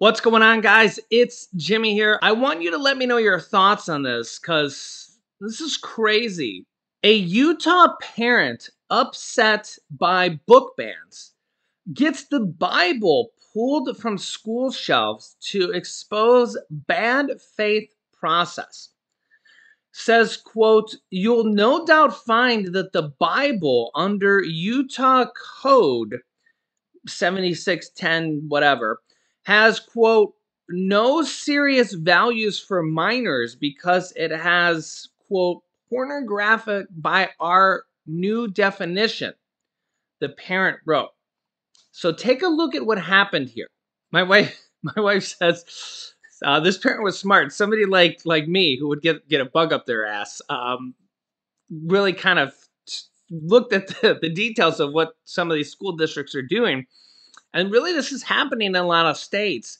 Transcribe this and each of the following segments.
What's going on, guys? It's Jimmy here. I want you to let me know your thoughts on this because this is crazy. A Utah parent upset by book bans gets the Bible pulled from school shelves to expose bad faith process. Says, quote, "You'll no doubt find that the Bible under Utah Code 7610 whatever has, quote, no serious values for minors because it has, quote, pornographic by our new definition," the parent wrote. So take a look at what happened here. My wife says this parent was smart. Somebody like me who would get a bug up their ass really kind of looked at the details of what some of these school districts are doing. And really, this is happening in a lot of states.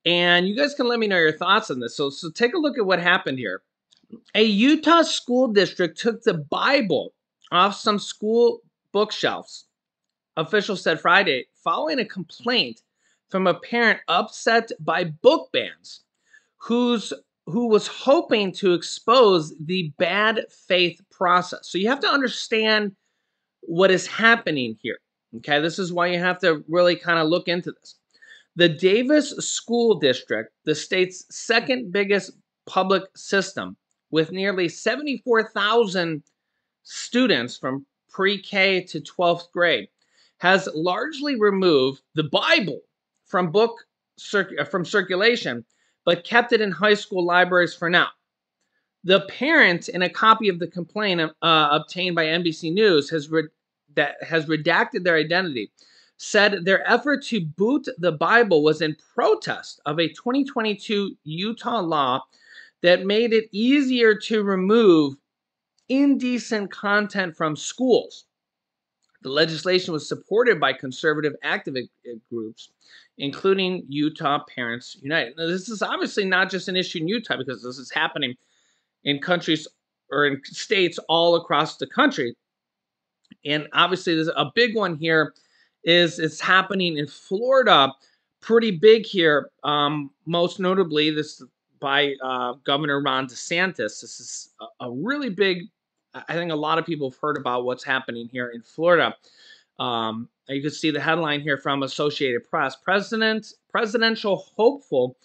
And you guys can let me know your thoughts on this. So take a look at what happened here. A Utah school district took the Bible off some school bookshelves, officials said Friday, following a complaint from a parent upset by book bans who was hoping to expose the bad faith process. So you have to understand what is happening here. Okay, this is why you have to really kind of look into this. The Davis School District, the state's second biggest public system, with nearly 74,000 students from pre-K to 12th grade, has largely removed the Bible from circulation, but kept it in high school libraries for now. The parent, in a copy of the complaint obtained by NBC News, that has redacted their identity, said their effort to boot the Bible was in protest of a 2022 Utah law that made it easier to remove indecent content from schools. The legislation was supported by conservative activist groups, including Utah Parents United. Now, this is obviously not just an issue in Utah because this is happening in countries or in states all across the country. And obviously, there's a big one here is it's happening in Florida, pretty big here. Most notably, this by Governor Ron DeSantis. This is a really big. I think a lot of people have heard about what's happening here in Florida. You can see the headline here from Associated Press. Presidential hopeful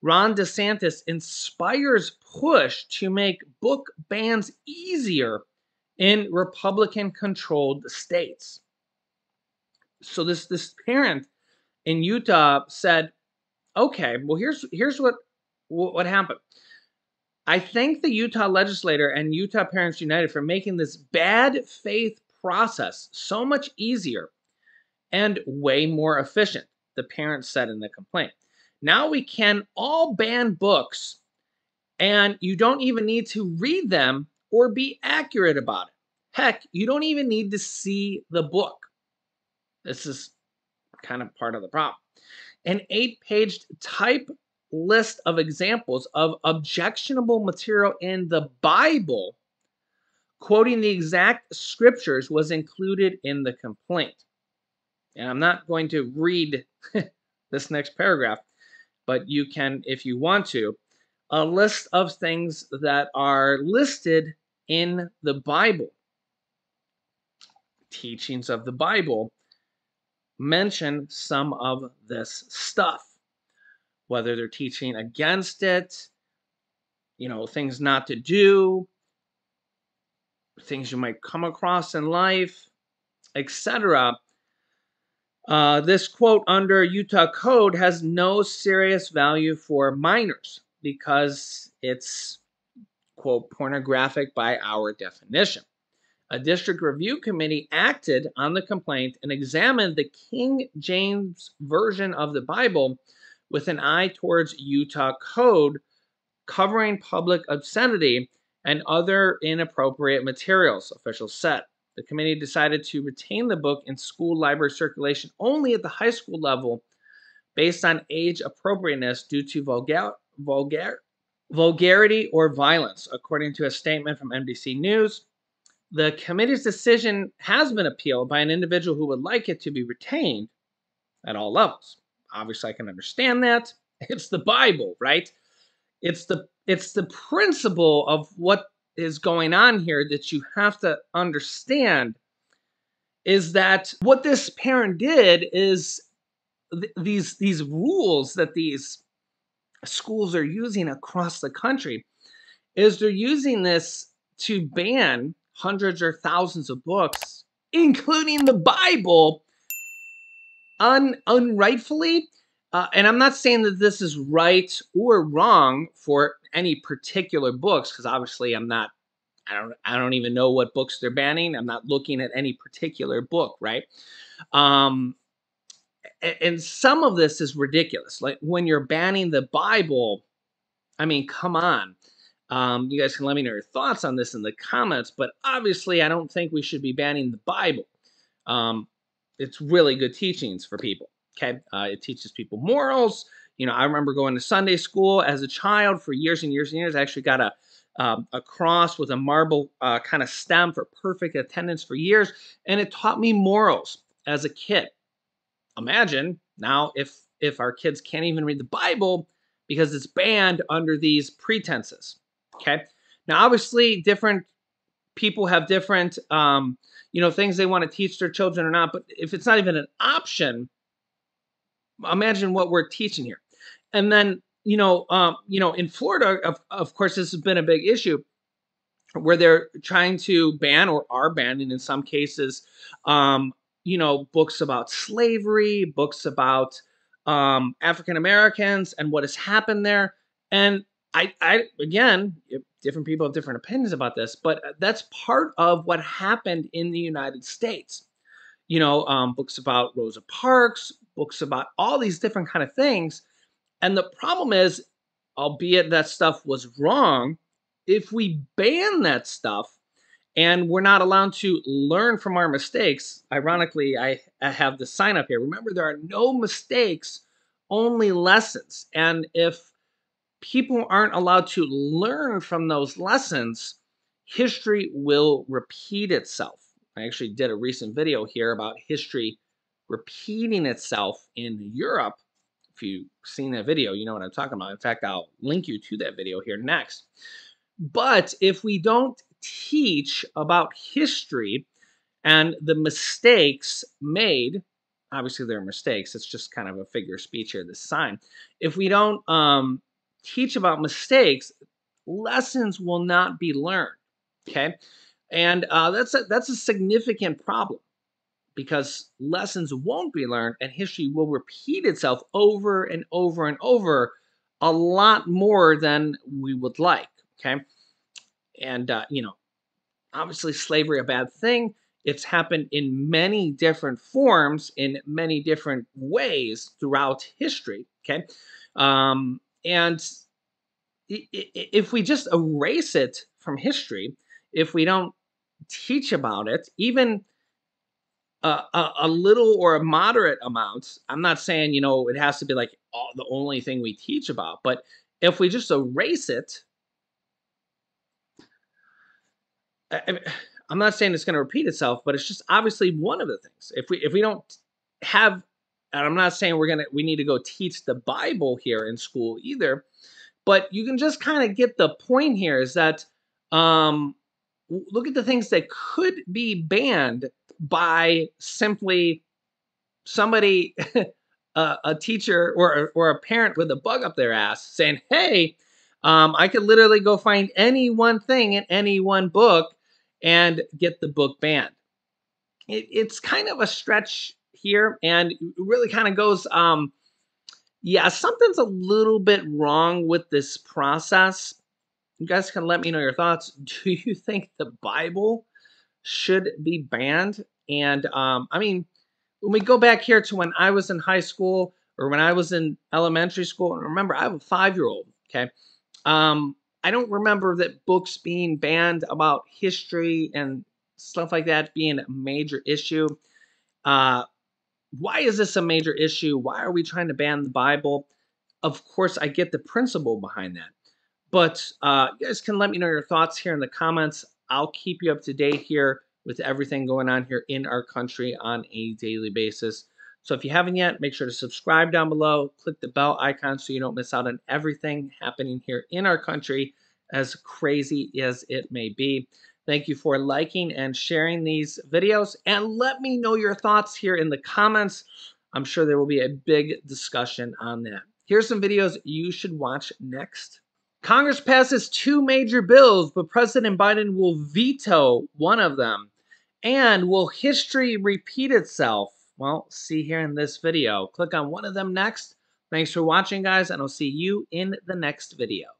Ron DeSantis inspires push to make book bans easier in Republican-controlled states. So this parent in Utah said, "Okay, well here's what happened. I thank the Utah legislator and Utah Parents United for making this bad faith process so much easier and way more efficient," the parent said in the complaint. "Now we can all ban books, and you don't even need to read them or be accurate about it. Heck, you don't even need to see the book." This is kind of part of the problem. An 8-page type list of examples of objectionable material in the Bible, quoting the exact scriptures, was included in the complaint. And I'm not going to read this next paragraph, but you can, if you want to, a list of things that are listed in the Bible. Teachings of the Bible mention some of this stuff, whether they're teaching against it, things not to do, things you might come across in life, etc. This quote under Utah Code has no serious value for minors because it's, quote, pornographic by our definition. A district review committee acted on the complaint and examined the King James Version of the Bible with an eye towards Utah Code covering public obscenity and other inappropriate materials, officials said. The committee decided to retain the book in school library circulation only at the high school level based on age appropriateness due to vulgarity or violence, according to a statement from NBC News. The committee's decision has been appealed by an individual who would like it to be retained at all levels. Obviously, I can understand that. It's the Bible, right? It's the principle of what is going on here that you have to understand is that what this parent did is these rules that these schools are using across the country is they're using this to ban hundreds or thousands of books, including the Bible, unrightfully. And I'm not saying that this is right or wrong for any particular books, because obviously I'm not. I don't even know what books they're banning. I'm not looking at any particular book, right? Um, and some of this is ridiculous. Like when you're banning the Bible, I mean, come on. You guys can let me know your thoughts on this in the comments, but obviously, I don't think we should be banning the Bible. Um, it's really good teachings for people. Okay, it teaches people morals. I remember going to Sunday school as a child for years and years and years. I actually got a cross with a marble kind of stem for perfect attendance for years, and it taught me morals as a kid. Imagine now if our kids can't even read the Bible because it's banned under these pretenses. Okay. Now, obviously, different people have different, things they want to teach their children or not. But if it's not even an option, imagine what we're teaching here. And then, in Florida, of course, this has been a big issue where they're trying to ban or are banning in some cases, books about slavery, books about African Americans and what has happened there. And I again, different people have different opinions about this, but that's part of what happened in the United States. Books about Rosa Parks, books about all these different kind of things. And the problem is, albeit that stuff was wrong, if we ban that stuff and we're not allowed to learn from our mistakes, ironically, I have the sign up here. Remember, there are no mistakes, only lessons. And if people aren't allowed to learn from those lessons, history will repeat itself. I actually did a recent video here about history repeating itself in Europe. If you've seen that video, you know what I'm talking about. In fact, I'll link you to that video here next. But if we don't teach about history and the mistakes made, obviously they're mistakes. It's just kind of a figure of speech here, this sign. If we don't teach about mistakes, lessons will not be learned. Okay, and that's a significant problem because lessons won't be learned and history will repeat itself over and over and over a lot more than we would like. Okay, and obviously slavery a bad thing. It's happened in many different forms, in many different ways throughout history. Okay, and if we just erase it from history, if we don't teach about it, even a little or a moderate amount, I'm not saying it has to be like the only thing we teach about, but if we just erase it, I'm not saying it's going to repeat itself, but it's just obviously one of the things. If we don't have, and I'm not saying we need to go teach the Bible here in school either, but you can just kind of get the point here is that look at the things that could be banned by simply somebody, a teacher or a parent with a bug up their ass saying, hey, I could literally go find any one thing in any one book and get the book banned. It's kind of a stretch here, and it really kind of goes, yeah, something's a little bit wrong with this process. You guys can let me know your thoughts. Do you think the Bible should be banned? And I mean, when we go back here to when I was in high school or when I was in elementary school, and remember, I have a 5-year-old, okay? I don't remember that books being banned about history and stuff like that being a major issue. Why is this a major issue? Why are we trying to ban the Bible? Of course, I get the principle behind that. But you guys can let me know your thoughts here in the comments. I'll keep you up to date here with everything going on here in our country on a daily basis. So if you haven't yet, make sure to subscribe down below. Click the bell icon so you don't miss out on everything happening here in our country, as crazy as it may be. Thank you for liking and sharing these videos, and let me know your thoughts here in the comments. I'm sure there will be a big discussion on that. Here's some videos you should watch next. Congress passes 2 major bills, but President Biden will veto one of them. And will history repeat itself? Well, see here in this video. Click on one of them next. Thanks for watching, guys, and I'll see you in the next video.